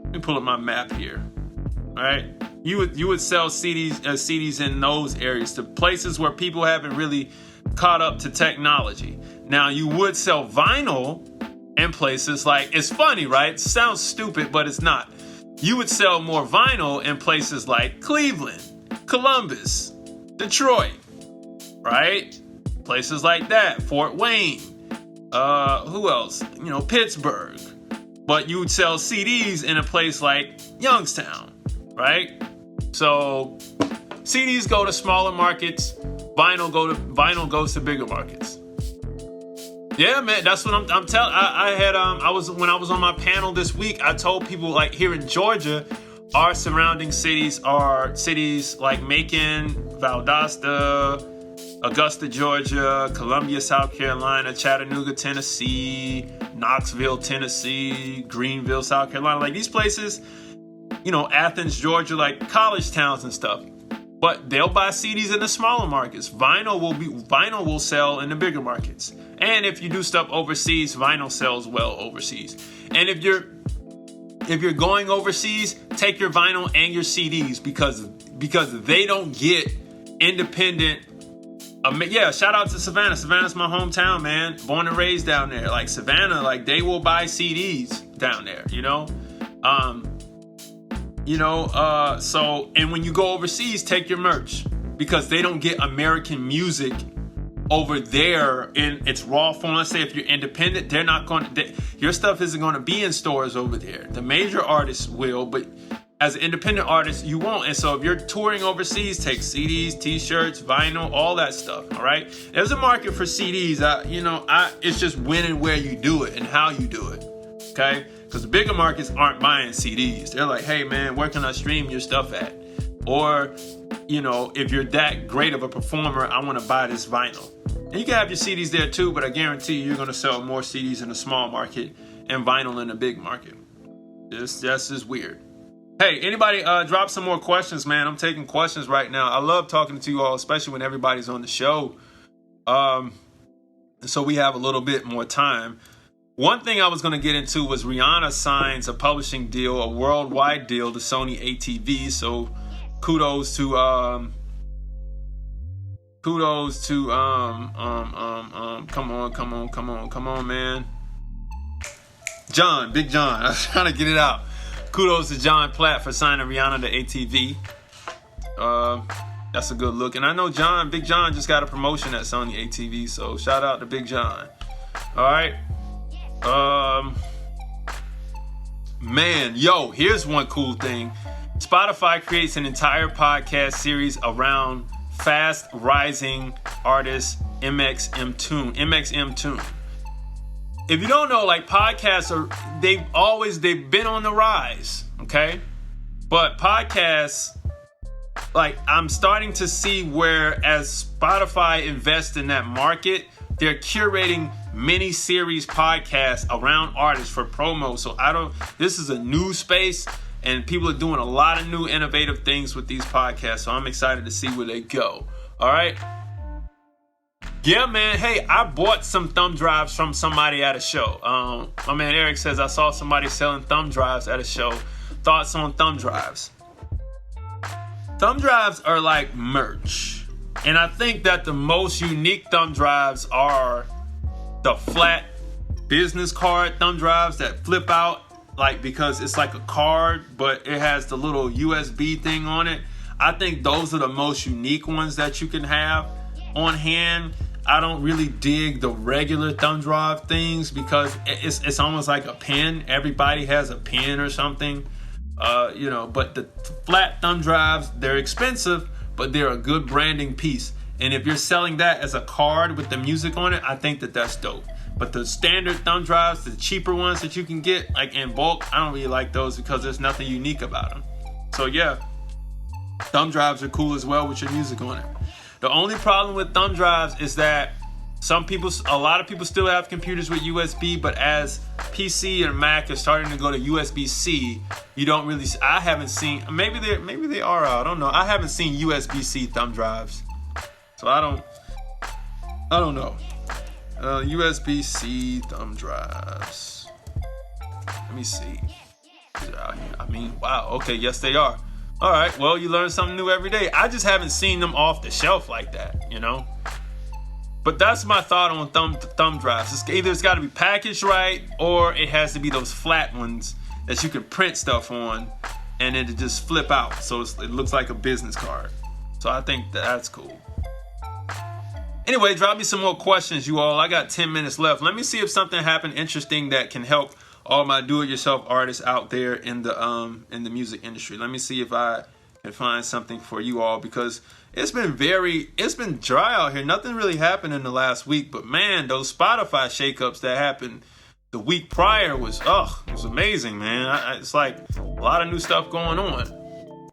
Let me pull up my map here. right? You would sell CDs in those areas, to places where people haven't really caught up to technology. Now, you would sell vinyl in places like, it's funny, right? It sounds stupid, but it's not. You would sell more vinyl in places like Cleveland, Columbus, Detroit, right? Places like that, Fort Wayne, who else? Pittsburgh. But you would sell CDs in a place like Youngstown, right? So CDs go to smaller markets, vinyl goes to bigger markets. Yeah, man, that's what I'm telling. When I was on my panel this week, I told people, like, here in Georgia, our surrounding cities are cities like Macon, Valdosta, Augusta, Georgia, Columbia, South Carolina, Chattanooga, Tennessee, Knoxville, Tennessee, Greenville, South Carolina. Like, these places, Athens, Georgia, like college towns and stuff. But they'll buy CDs in the smaller markets. Vinyl will sell in the bigger markets. And if you do stuff overseas, vinyl sells well overseas. And if you're going overseas, take your vinyl and your CDs because they don't get independent. Shout out to Savannah. Savannah's my hometown, man. Born and raised down there. Like Savannah, like they will buy CDs down there, So, and when you go overseas, take your merch because they don't get American music over there in its raw form. Let's say if you're independent, they're not going to, your stuff isn't going to be in stores over there. The major artists will, but as an independent artist, you won't. And so if you're touring overseas, take CDs, t-shirts, vinyl, all that stuff. All right. There's a market for CDs. It's just when and where you do it and how you do it. Okay. Because the bigger markets aren't buying CDs. They're like, hey man, where can I stream your stuff at? Or, if you're that great of a performer, I want to buy this vinyl. And you can have your CDs there too, but I guarantee you're going to sell more CDs in the small market and vinyl in the big market. That's just weird. Hey, anybody drop some more questions, man. I'm taking questions right now. I love talking to you all, especially when everybody's on the show. So we have a little bit more time. One thing I was going to get into was Rihanna signs a publishing deal, a worldwide deal to Sony ATV. So kudos to come on, man. Big John. I was trying to get it out. Kudos to John Platt for signing Rihanna to ATV. That's a good look. And I know Big John just got a promotion at Sony ATV. So shout out to Big John. All right. Man, here's one cool thing. Spotify creates an entire podcast series around fast rising artist MXM Tune. If you don't know, like podcasts they've been on the rise, okay? But podcasts, like I'm starting to see where as Spotify invests in that market, they're curating mini series podcasts around artists for promo. So this is a new space and people are doing a lot of new innovative things with these podcasts. So I'm excited to see where they go. All right. Yeah, man. Hey, I bought some thumb drives from somebody at a show. My man Eric says, I saw somebody selling thumb drives at a show. Thoughts on thumb drives? Thumb drives are like merch. And I think that the most unique thumb drives are the flat business card thumb drives that flip out, like because it's like a card, but it has the little USB thing on it. I think those are the most unique ones that you can have on hand. I don't really dig the regular thumb drive things because it's almost like a pen. Everybody has a pen or something, but the flat thumb drives, they're expensive, but they're a good branding piece. And if you're selling that as a card with the music on it, I think that that's dope. But the standard thumb drives, the cheaper ones that you can get like in bulk, I don't really like those because there's nothing unique about them. So yeah, thumb drives are cool as well with your music on it. The only problem with thumb drives is that a lot of people still have computers with USB, but as PC and Mac are starting to go to USB-C, you don't really, I haven't seen, maybe they are, I don't know. I haven't seen USB-C thumb drives. So I don't know. USB-C thumb drives. Let me see. I mean, wow. Okay, yes, they are. All right, well, you learn something new every day. I just haven't seen them off the shelf like that, you know? But that's my thought on thumb drives. It's got to be packaged right, or it has to be those flat ones that you can print stuff on and then it just flip out. So it looks like a business card. So I think that's cool. Anyway, drop me some more questions, you all. I got 10 minutes left. Let me see if something happened interesting that can help all my do-it-yourself artists out there in the music industry. Let me see if I can find something for you all, because it's been dry out here. Nothing really happened in the last week, but man, those Spotify shakeups that happened the week prior was amazing, man. It's like a lot of new stuff going on.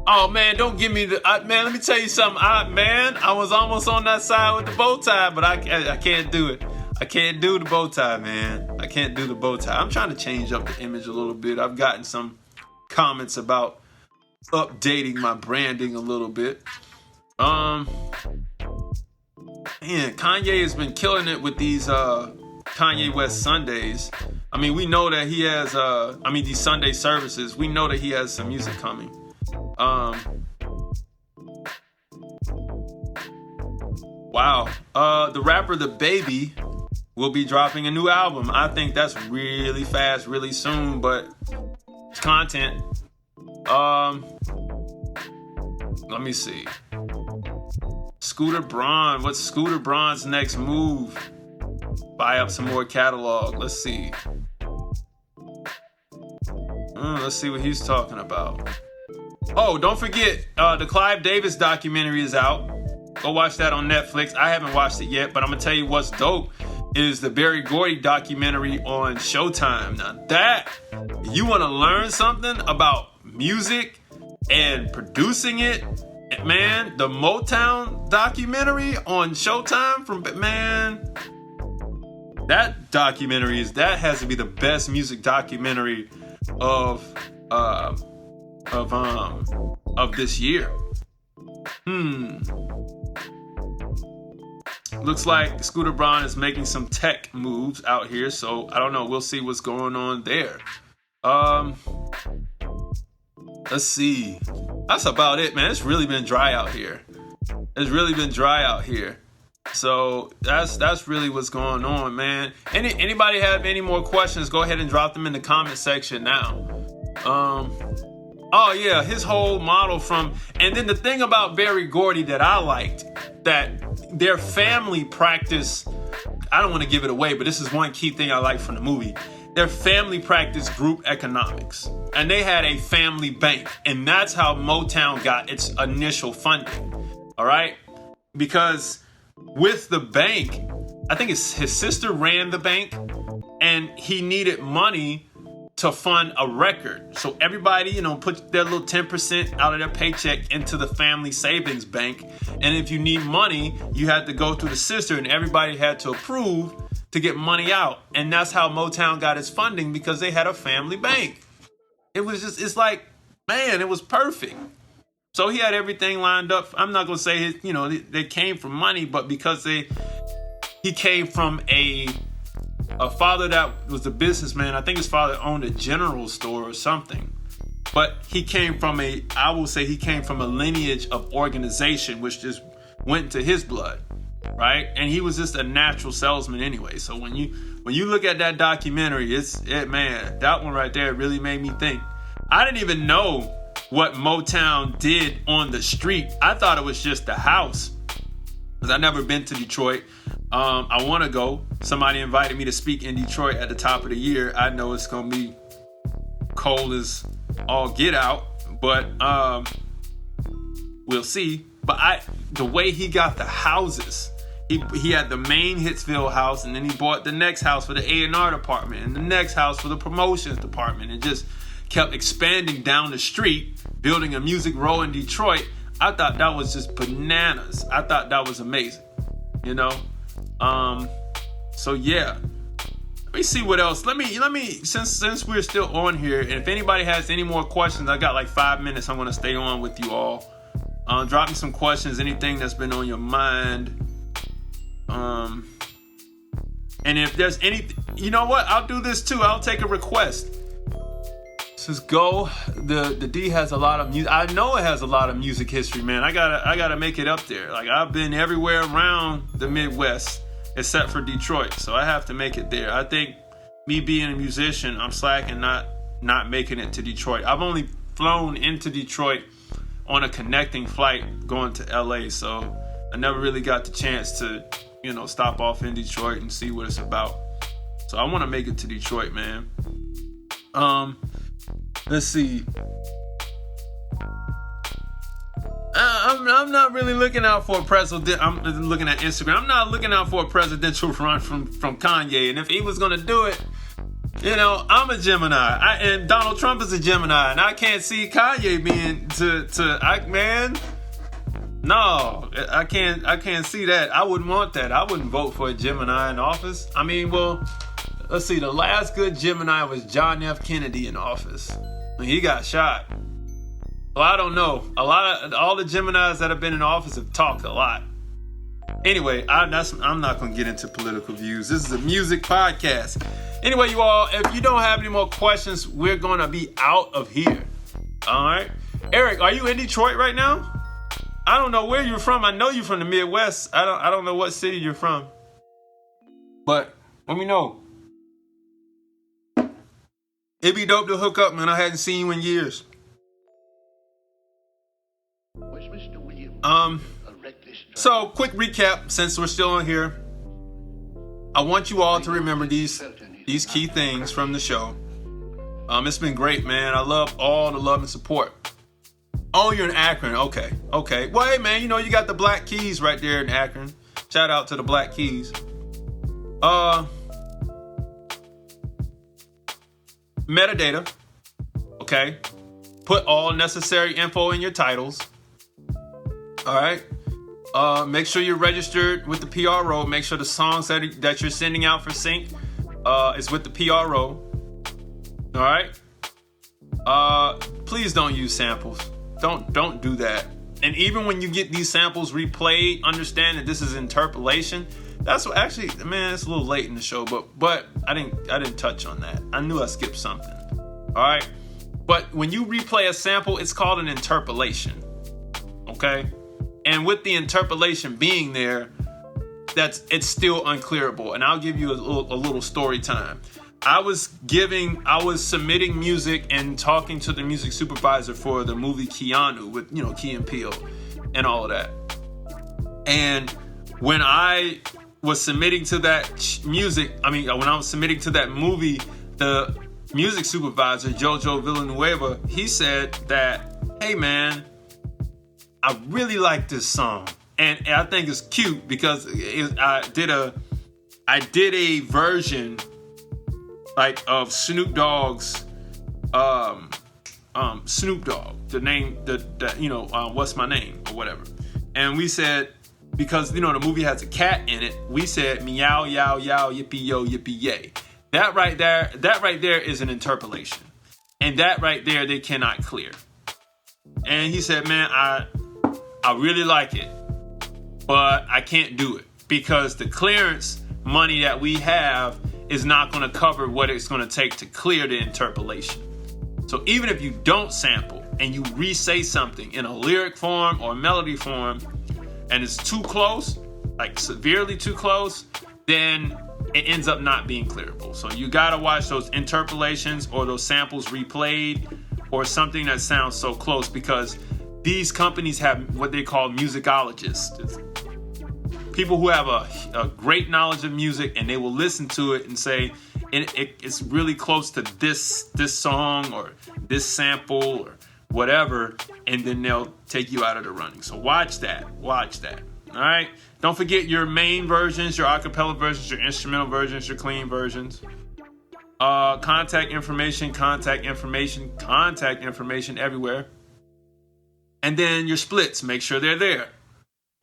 Oh man, don't give me man. Let me tell you something, I was almost on that side with the bow tie, but I can't do it. I can't do the bow tie, man. I can't do the bow tie. I'm trying to change up the image a little bit. I've gotten some comments about updating my branding a little bit. Man, Kanye has been killing it with these Kanye West Sundays. I mean, we know that he has these Sunday services. We know that he has some music coming. Wow. The rapper The Baby will be dropping a new album. I think that's really fast, really soon, but it's content. Let me see. Scooter Braun. What's Scooter Braun's next move? Buy up some more catalog. Let's see. Let's see what he's talking about. Oh, don't forget, the Clive Davis documentary is out. Go watch that on Netflix. I haven't watched it yet, but I'm gonna tell you what's dope is the Berry Gordy documentary on Showtime. Now that, you wanna learn something about music and producing it, man, the Motown documentary on Showtime that documentary that has to be the best music documentary of this year. Looks like Scooter Braun is making some tech moves out here, so I don't know. We'll see what's going on there. Let's see. That's about it, man. It's really been dry out here. So that's really what's going on, man. Anybody have any more questions? Go ahead and drop them in the comment section now. Oh yeah, his whole model and then the thing about Berry Gordy that I liked, that their family practice, I don't want to give it away, but this is one key thing I like from the movie. Their family practice group economics, and they had a family bank, and that's how Motown got its initial funding. All right, because with the bank, I think his sister ran the bank, and he needed money to fund a record. So everybody, put their little 10% out of their paycheck into the family savings bank. And if you need money, you had to go through the sister, and everybody had to approve to get money out. And that's how Motown got its funding, because they had a family bank. It was man, it was perfect. So he had everything lined up. I'm not going to say, they came from money, but because he came from a father that was a businessman. I think his father owned a general store or something. But he came from a lineage of organization, which just went to his blood, right? And he was just a natural salesman anyway. So when you look at that documentary, man, that one right there really made me think. I didn't even know what Motown did on the street. I thought it was just the house, because I've never been to Detroit. I want to go. Somebody invited me to speak in Detroit at the top of the year. I know it's going to be cold as all get out, but we'll see. But the way he got the houses, he had the main Hitsville house, and then he bought the next house for the A&R department, and the next house for the promotions department, and just kept expanding down the street, building a music row in Detroit. I thought that was just bananas. I thought that was amazing, So yeah, let me see what else. Let me since we're still on here, and if anybody has any more questions, I got like 5 minutes. I'm gonna stay on with you all. Drop me some questions, anything that's been on your mind. And if there's anything, you know what? I'll do this too. I'll take a request. Let's go. The D has a lot of music. I know it has a lot of music history, man. I gotta make it up there. Like, I've been everywhere around the Midwest except for Detroit, so I have to make it there. I think me being a musician, I'm slacking not making it to Detroit. I've only flown into Detroit on a connecting flight going to LA, so I never really got the chance to, stop off in Detroit and see what it's about. So I want to make it to Detroit, man. Let's see. I'm not really looking out for a president. I'm looking at Instagram. I'm not looking out for a presidential run from Kanye. And if he was gonna do it, I'm a Gemini. And Donald Trump is a Gemini, and I can't see Kanye being No, I can't see that. I wouldn't want that. I wouldn't vote for a Gemini in office. I mean, well, let's see. The last good Gemini was John F. Kennedy in office. He got shot. Well, I don't know. All the Geminis that have been in office have talked a lot. Anyway, I'm not going to get into political views. This is a music podcast. Anyway, you all, if you don't have any more questions, we're going to be out of here. All right. Eric, are you in Detroit right now? I don't know where you're from. I know you're from the Midwest. I don't know what city you're from. But let me know. It'd be dope to hook up, man. I hadn't seen you in years. So quick recap, since we're still on here. I want you all to remember these key things from the show. It's been great, man. I love all the love and support. Oh, you're in Akron. Okay. Well, hey, man, you got the Black Keys right there in Akron. Shout out to the Black Keys. Metadata. Okay. Put all necessary info in your titles. All right. Make sure you're registered with the PRO. Make sure the songs that you're sending out for sync is with the PRO. All right. Please don't use samples. Don't do that. And even when you get these samples replayed, understand that this is interpolation. That's what actually, man, it's a little late in the show, but I didn't touch on that. I knew I skipped something. All right. But when you replay a sample, it's called an interpolation. Okay. And with the interpolation being there, it's still unclearable. And I'll give you a little story time. I was submitting music and talking to the music supervisor for the movie Keanu with, Key and Peele and all of that. And when I was submitting to that when I was submitting to that movie, the music supervisor, Jojo Villanueva, he said that, hey man, I really like this song. And I think it's cute because I did a version like of Snoop Dogg's Snoop Dogg, the name what's my name or whatever. And we said, because the movie has a cat in it, we said meow yow yow yippee yo yippee yay. That right there is an interpolation. And that right there they cannot clear. And he said, man, I really like it, but I can't do it because the clearance money that we have is not going to cover what it's going to take to clear the interpolation. So even if you don't sample and you re-say something in a lyric form or melody form and it's too close, like severely too close, then it ends up not being clearable. So you got to watch those interpolations or those samples replayed or something that sounds so close, because these companies have what they call musicologists. People who have a great knowledge of music, and they will listen to it and say, it's really close to this song or this sample or whatever, and then they'll take you out of the running. So watch that. All right? Don't forget your main versions, your acapella versions, your instrumental versions, your clean versions. Contact information everywhere. And then your splits, make sure they're there.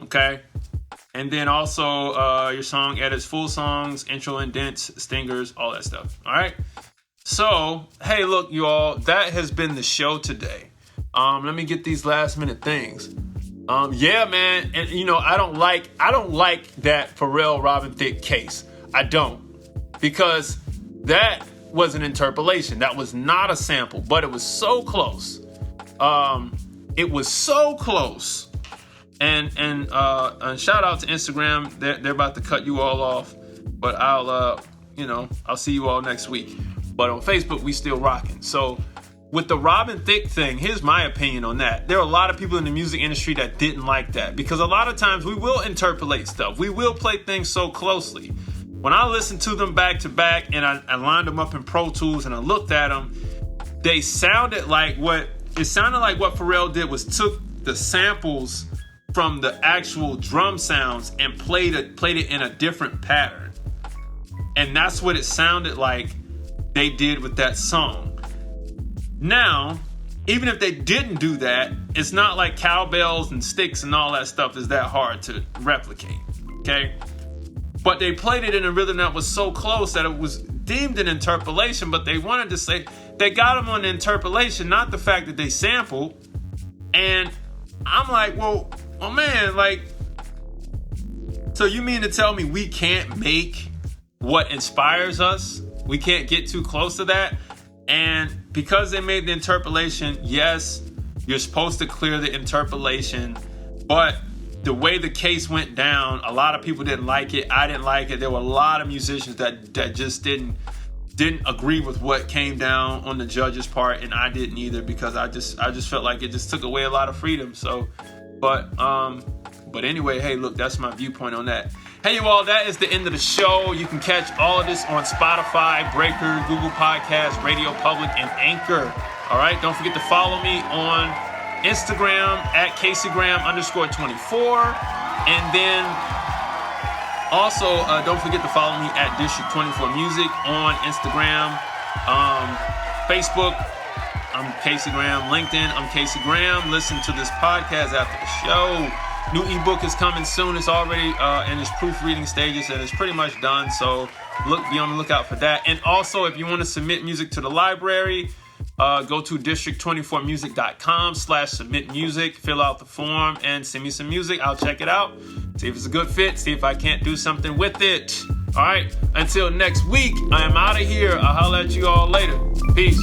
Okay? And then also your song edits, full songs, intro indents, stingers, all that stuff. All right? So, hey, look, you all, that has been the show today. Let me get these last minute things. Yeah, man, and I don't like that Pharrell Robin Thicke case. I don't, because that was an interpolation. That was not a sample, but it was so close. It was so close. And shout out to Instagram. They're about to cut you all off, but I'll see you all next week. But on Facebook, we still rocking. So with the Robin Thicke thing, here's my opinion on that. There are a lot of people in the music industry that didn't like that, because a lot of times we will interpolate stuff. We will play things so closely. When I listened to them back to back and I lined them up in Pro Tools and I looked at them, they sounded like what Pharrell did was took the samples from the actual drum sounds and played it in a different pattern. And that's what it sounded like they did with that song. Now, even if they didn't do that, it's not like cowbells and sticks and all that stuff is that hard to replicate, okay? But they played it in a rhythm that was so close that it was deemed an interpolation, but they wanted to say they got them on the interpolation, not the fact that they sampled. And I'm like, well, oh man, like, so you mean to tell me we can't make what inspires us? We can't get too close to that? And because they made the interpolation, yes, you're supposed to clear the interpolation, but the way the case went down, a lot of people didn't like it. I didn't like it. There were a lot of musicians that just didn't agree with what came down on the judge's part, and I didn't either, because I just felt like it just took away a lot of freedom. So, but anyway, hey, look, that's my viewpoint on that. Hey, you all, that is the end of the show. You can catch all of this on Spotify, Breaker, Google Podcasts, Radio Public, and Anchor. All right, don't forget to follow me on Instagram at CaseyGraham_24. And then also, don't forget to follow me at District 24 Music on Instagram, Facebook. I'm Casey Graham. LinkedIn, I'm Casey Graham. Listen to this podcast after the show. New ebook is coming soon. It's already in its proofreading stages and it's pretty much done. So be on the lookout for that. And also, if you want to submit music to the library, go to district24music.com/submit music. Fill out the form and send me some music. I'll check it out. See if it's a good fit. See if I can't do something with it. All right. Until next week, I am out of here. I'll holler at you all later. Peace.